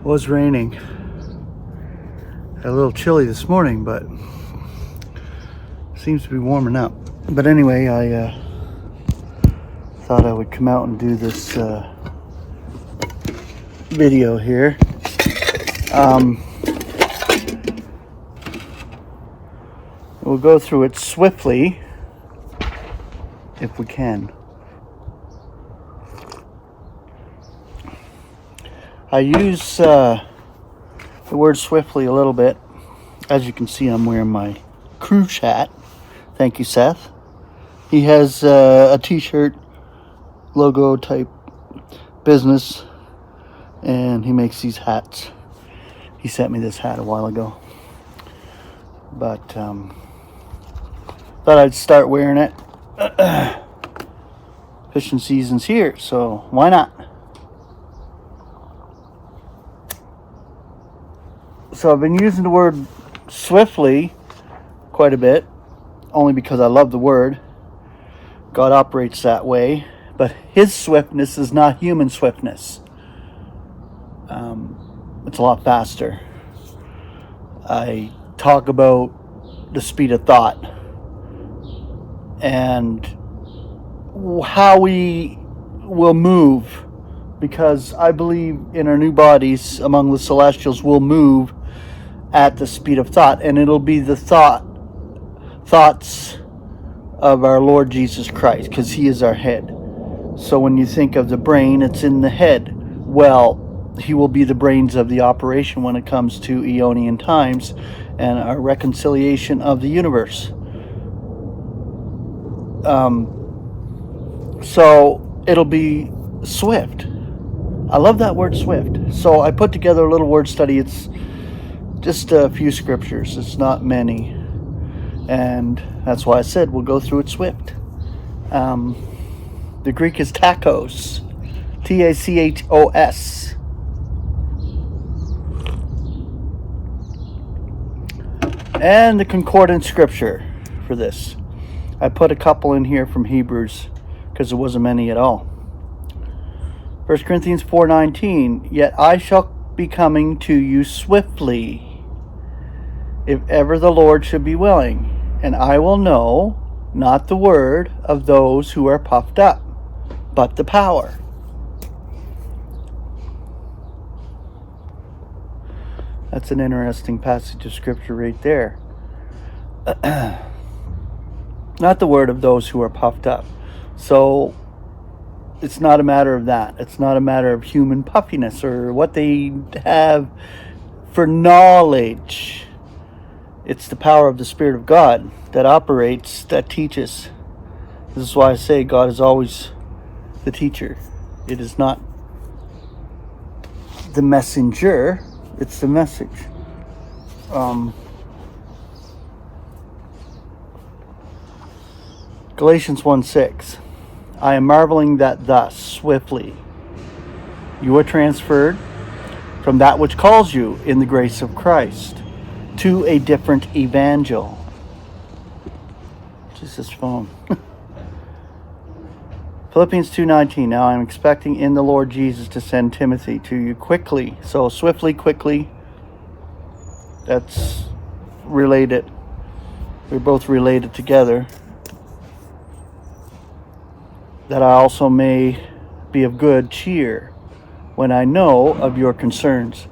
It was raining. A little chilly this morning, but seems to be warming up. But anyway, I thought I would come out and do this video here. We'll go through it swiftly if we can. I use the word swiftly a little bit. As you can see, I'm wearing my Cruise hat. Thank you, Seth. He has a t-shirt logo type business, and he makes these hats. He sent me this hat a while ago, but thought I'd start wearing it. Fishing season's here, so why not? So I've been using the word swiftly quite a bit, only because I love the word. God operates that way, but his swiftness is not human swiftness. It's a lot faster. I talk about the speed of thought and how we will move, because I believe in our new bodies among the celestials will move at the speed of thought, and it'll be the thoughts of our Lord Jesus Christ, because he is our head. So when you think of the brain, it's in the head. Well, he will be the brains of the operation when it comes to Aeonian times and our reconciliation of the universe. So it'll be swift. I love that word swift. So I put together a little word study. It's just a few scriptures. It's not many. And that's why I said we'll go through it swift. The Greek is tachos. T-A-C-H-O-S. And the concordant scripture for this. I put a couple in here from Hebrews because there wasn't many at all. 1 Corinthians 4:19. Yet I shall be coming to you swiftly, if ever the Lord should be willing, and I will know not the word of those who are puffed up, but the power. That's an interesting passage of scripture right there. Not the word of those who are puffed up. So it's not a matter of that. It's not a matter of human puffiness or what they have for knowledge. It's the power of the Spirit of God that operates, that teaches. This is why I say God is always the teacher. It is not the messenger, it's the message. Galatians 1:6. I am marveling that thus, swiftly, you are transferred from that which calls you in the grace of Christ to a different evangel. Just this phone. Philippians 2:19. Now I am expecting in the Lord Jesus to send Timothy to you quickly. So swiftly, quickly. That's related. They're both related together. That I also may be of good cheer when I know of your concerns.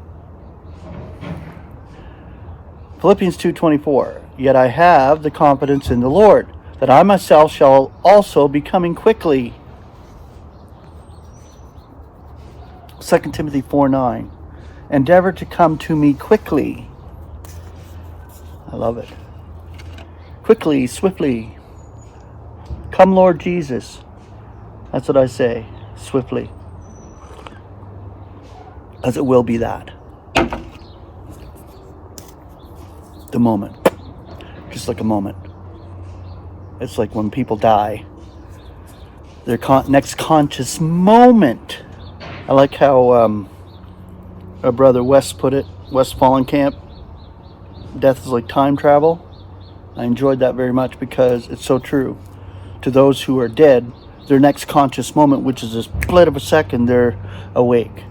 Philippians 2:24. Yet I have the confidence in the Lord, that I myself shall also be coming quickly. 2 Timothy 4:9. Endeavor to come to me quickly. I love it. Quickly, swiftly. Come, Lord Jesus. That's what I say, swiftly. As it will be that. The moment. Just like a moment. It's like when people die. Their next conscious moment. I like how our brother Wes put it, Wes Fallenkamp. Death is like time travel. I enjoyed that very much because it's so true. To those who are dead, their next conscious moment, which is a split of a second, they're awake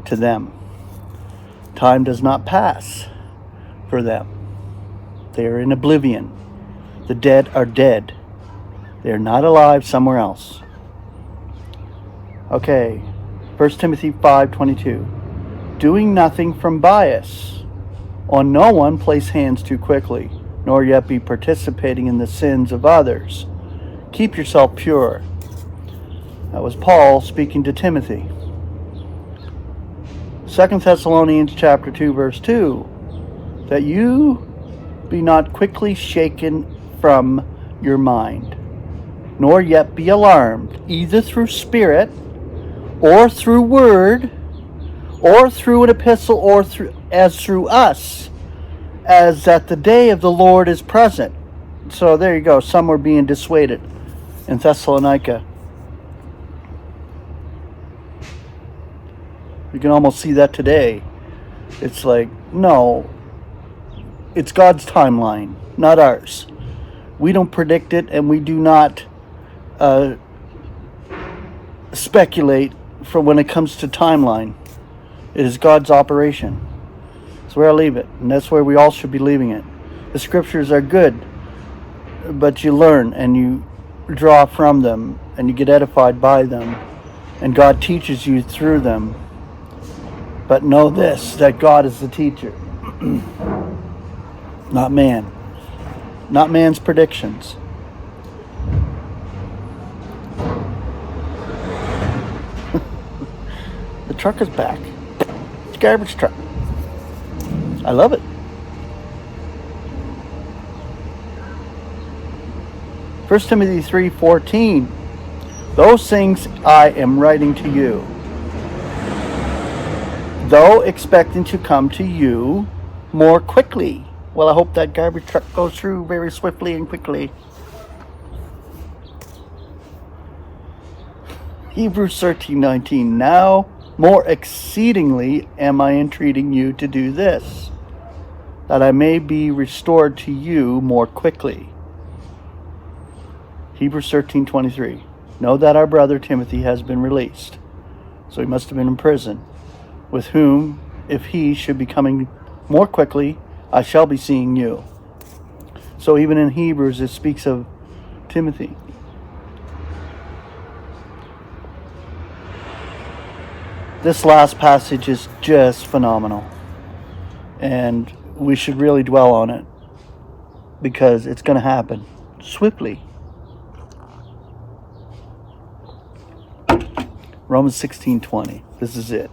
to them. Time does not pass for them. They are in oblivion. The dead are dead. They are not alive somewhere else. Okay, 1 Timothy 5:22. Doing nothing from bias. On no one place hands too quickly, nor yet be participating in the sins of others. Keep yourself pure. That was Paul speaking to Timothy. 2 Thessalonians chapter 2, verse 2. That you be not quickly shaken from your mind, nor yet be alarmed, either through spirit, or through word, or through an epistle, or through us, as that the day of the Lord is present. So there you go. Some were being dissuaded in Thessalonica. You can almost see that today. It's like, no, it's God's timeline, not ours. We don't predict it, and we do not speculate for when it comes to timeline. It is God's operation. That's where I leave it, and that's where we all should be leaving it. The scriptures are good, but you learn and you draw from them, and you get edified by them, and God teaches you through them. But know this, that God is the teacher, not man. Not man's predictions. The truck is back. It's a garbage truck. I love it. First Timothy 3:14. Those things I am writing to you, though expecting to come to you more quickly. Well, I hope that garbage truck goes through very swiftly and quickly. Hebrews 13:19. Now, more exceedingly am I entreating you to do this, that I may be restored to you more quickly. Hebrews 13:23. Know that our brother Timothy has been released. So he must have been in prison, with whom, if he should be coming more quickly, I shall be seeing you. So even in Hebrews it speaks of Timothy. This last passage is just phenomenal, and we should really dwell on it, because it's going to happen swiftly. Romans 16:20. This is it.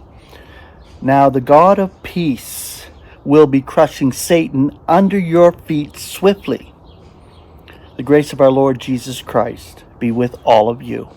Now the God of peace will be crushing Satan under your feet swiftly. The grace of our Lord Jesus Christ be with all of you.